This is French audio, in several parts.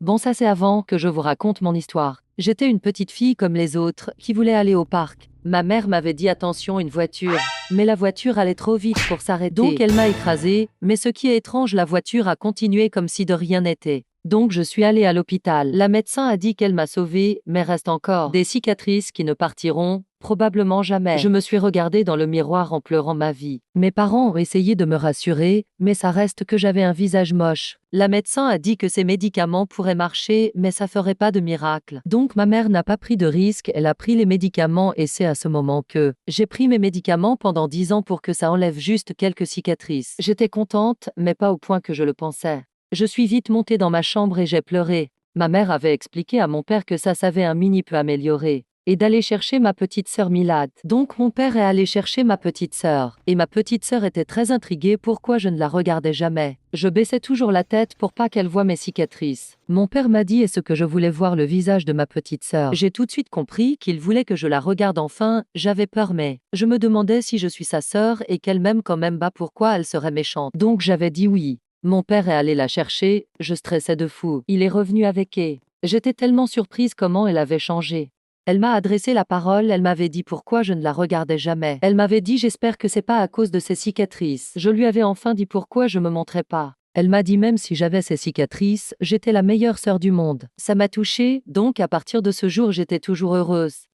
Bon, ça c'est avant que je vous raconte mon histoire. J'étais une petite fille comme les autres, qui voulait aller au parc. Ma mère m'avait dit attention une voiture, mais la voiture allait trop vite pour s'arrêter. Donc elle m'a écrasée, mais ce qui est étrange, la voiture a continué comme si de rien n'était. Donc je suis allée à l'hôpital. La médecin a dit qu'elle m'a sauvée, mais reste encore des cicatrices qui ne partiront probablement jamais. Je me suis regardée dans le miroir en pleurant ma vie. Mes parents ont essayé de me rassurer, mais ça reste que j'avais un visage moche. La médecin a dit que ces médicaments pourraient marcher, mais ça ferait pas de miracle. Donc ma mère n'a pas pris de risque, elle a pris les médicaments et c'est à ce moment que j'ai pris mes médicaments pendant 10 ans pour que ça enlève juste quelques cicatrices. J'étais contente, mais pas au point que je le pensais. Je suis vite montée dans ma chambre et j'ai pleuré. Ma mère avait expliqué à mon père que ça s'avait un mini peu amélioré et d'aller chercher ma petite sœur Milad. Donc mon père est allé chercher ma petite sœur. Et ma petite sœur était très intriguée pourquoi je ne la regardais jamais. Je baissais toujours la tête pour pas qu'elle voie mes cicatrices. Mon père m'a dit est-ce que je voulais voir le visage de ma petite sœur. J'ai tout de suite compris qu'il voulait que je la regarde enfin, j'avais peur mais je me demandais si je suis sa sœur et qu'elle m'aime quand même pas pourquoi elle serait méchante. Donc j'avais dit oui. Mon père est allé la chercher, je stressais de fou. Il est revenu avec elle. J'étais tellement surprise comment elle avait changé. Elle m'a adressé la parole, elle m'avait dit pourquoi je ne la regardais jamais. Elle m'avait dit j'espère que c'est pas à cause de ses cicatrices. Je lui avais enfin dit pourquoi je me montrais pas. Elle m'a dit même si j'avais ces cicatrices, j'étais la meilleure sœur du monde. Ça m'a touchée, donc à partir de ce jour j'étais toujours heureuse.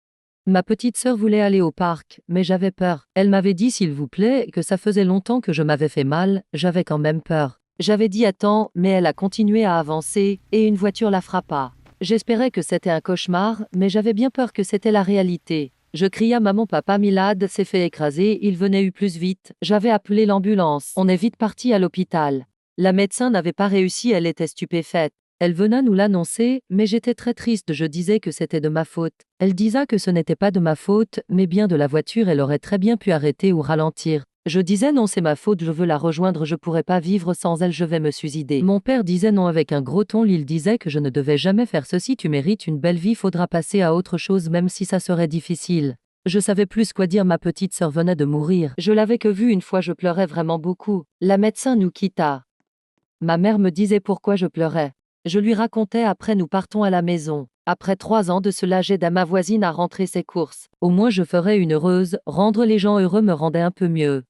Ma petite sœur voulait aller au parc, mais j'avais peur. Elle m'avait dit s'il vous plaît, que ça faisait longtemps que je m'avais fait mal, j'avais quand même peur. J'avais dit attends, mais elle a continué à avancer, et une voiture la frappa. J'espérais que c'était un cauchemar, mais j'avais bien peur que c'était la réalité. Je cria maman papa Milad s'est fait écraser, il venait eu plus vite. J'avais appelé l'ambulance. On est vite parti à l'hôpital. La médecin n'avait pas réussi, elle était stupéfaite. Elle venait nous l'annoncer, mais j'étais très triste, je disais que c'était de ma faute. Elle disait que ce n'était pas de ma faute, mais bien de la voiture, elle aurait très bien pu arrêter ou ralentir. Je disais non c'est ma faute, je veux la rejoindre, je pourrais pas vivre sans elle, je vais me suicider. Mon père disait non avec un gros ton, il disait que je ne devais jamais faire ceci, tu mérites une belle vie, faudra passer à autre chose même si ça serait difficile. Je savais plus quoi dire, ma petite sœur venait de mourir. Je l'avais que vue une fois, je pleurais vraiment beaucoup. La médecin nous quitta. Ma mère me disait pourquoi je pleurais. Je lui racontais après nous partons à la maison. Après 3 ans de cela, j'aide ma voisine à rentrer ses courses. Au moins je ferais une heureuse, rendre les gens heureux me rendait un peu mieux.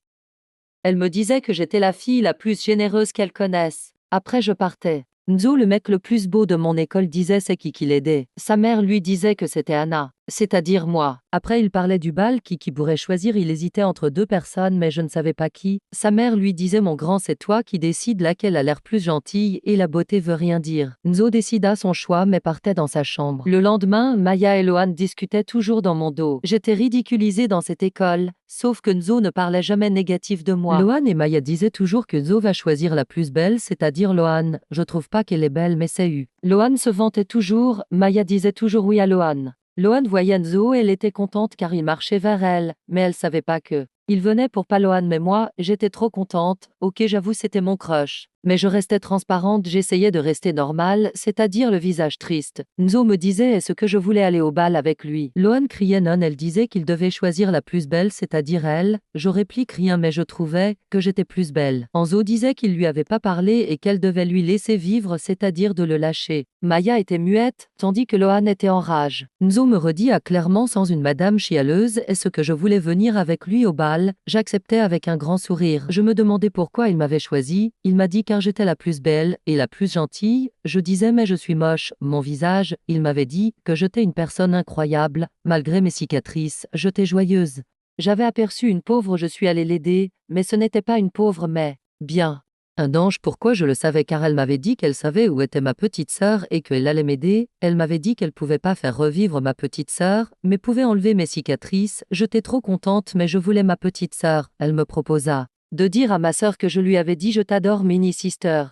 Elle me disait que j'étais la fille la plus généreuse qu'elle connaisse. Après je partais. Nzo, le mec le plus beau de mon école, disait c'est qui l'aidait. Sa mère lui disait que c'était Anna, c'est-à-dire moi. Après il parlait du bal qui pourrait choisir, il hésitait entre 2 personnes mais je ne savais pas qui. Sa mère lui disait mon grand c'est toi qui décides laquelle a l'air plus gentille et la beauté veut rien dire. Nzo décida son choix mais partait dans sa chambre. Le lendemain, Maya et Lohan discutaient toujours dans mon dos. J'étais ridiculisée dans cette école, sauf que Nzo ne parlait jamais négatif de moi. Lohan et Maya disaient toujours que Nzo va choisir la plus belle, c'est-à-dire Lohan. Je trouve pas qu'elle est belle mais c'est eu. Lohan se vantait toujours, Maya disait toujours oui à Lohan. Lohan voyait Nzo et elle était contente car il marchait vers elle, mais elle savait pas que il venait pour pas Lohan, mais moi, j'étais trop contente. Ok, j'avoue, c'était mon crush. Mais je restais transparente, j'essayais de rester normale, c'est-à-dire le visage triste. Nzo me disait est-ce que je voulais aller au bal avec lui. Lohan criait non, elle disait qu'il devait choisir la plus belle, c'est-à-dire elle. Je réplique rien mais je trouvais que j'étais plus belle. Nzo disait qu'il lui avait pas parlé et qu'elle devait lui laisser vivre, c'est-à-dire de le lâcher. Maya était muette, tandis que Lohan était en rage. Nzo me redit clairement sans une madame chialeuse est-ce que je voulais venir avec lui au bal. J'acceptais avec un grand sourire. Je me demandais pourquoi il m'avait choisi. Il m'a dit car j'étais la plus belle et la plus gentille. Je disais mais je suis moche, mon visage. Il m'avait dit que j'étais une personne incroyable. Malgré mes cicatrices, j'étais joyeuse. J'avais aperçu une pauvre, je suis allée l'aider, mais ce n'était pas une pauvre mais bien. Un ange, pourquoi je le savais car elle m'avait dit qu'elle savait où était ma petite sœur et qu'elle allait m'aider. Elle m'avait dit qu'elle pouvait pas faire revivre ma petite sœur, mais pouvait enlever mes cicatrices. J'étais trop contente mais je voulais ma petite sœur. Elle me proposa de dire à ma sœur que je lui avais dit je t'adore mini sister.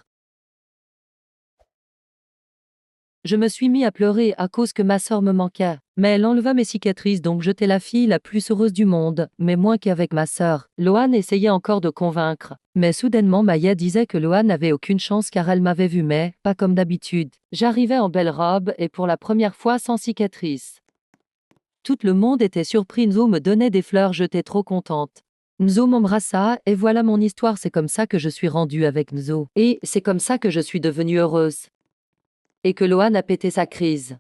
Je me suis mis à pleurer à cause que ma sœur me manquait. Mais elle enleva mes cicatrices donc j'étais la fille la plus heureuse du monde, mais moins qu'avec ma sœur. Lohan essayait encore de convaincre. Mais soudainement Maya disait que Lohan n'avait aucune chance car elle m'avait vu mais, pas comme d'habitude. J'arrivais en belle robe et pour la première fois sans cicatrices. Tout le monde était surpris, Nzo me donnait des fleurs, j'étais trop contente. Nzo m'embrassa et voilà mon histoire, c'est comme ça que je suis rendue avec Nzo. Et c'est comme ça que je suis devenue heureuse. Et que Loan a pété sa crise.